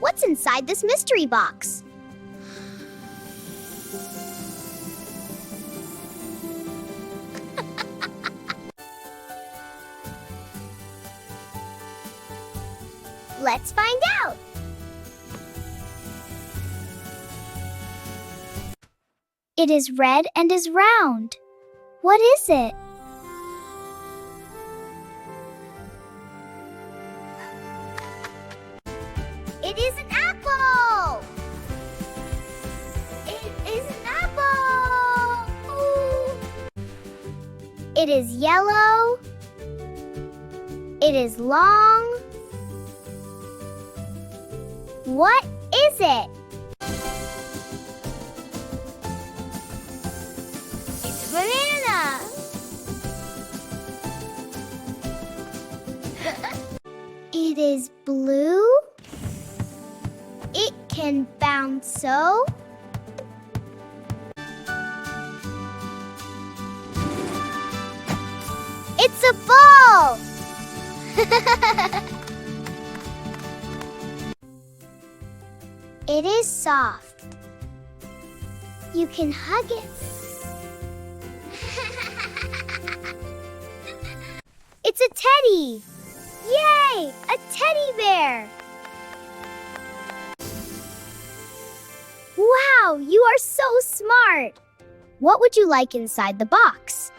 What's inside this mystery box? Let's find out. It is red and is round. What is it? It is an apple! It is an apple! Ooh. It is yellow. It is long. What is it? It's a banana! It is blue. It can bounce so. It's a ball! It is soft. You can hug it. It's a teddy! Yay! A teddy bear! Wow, you are so smart! What would you like inside the box?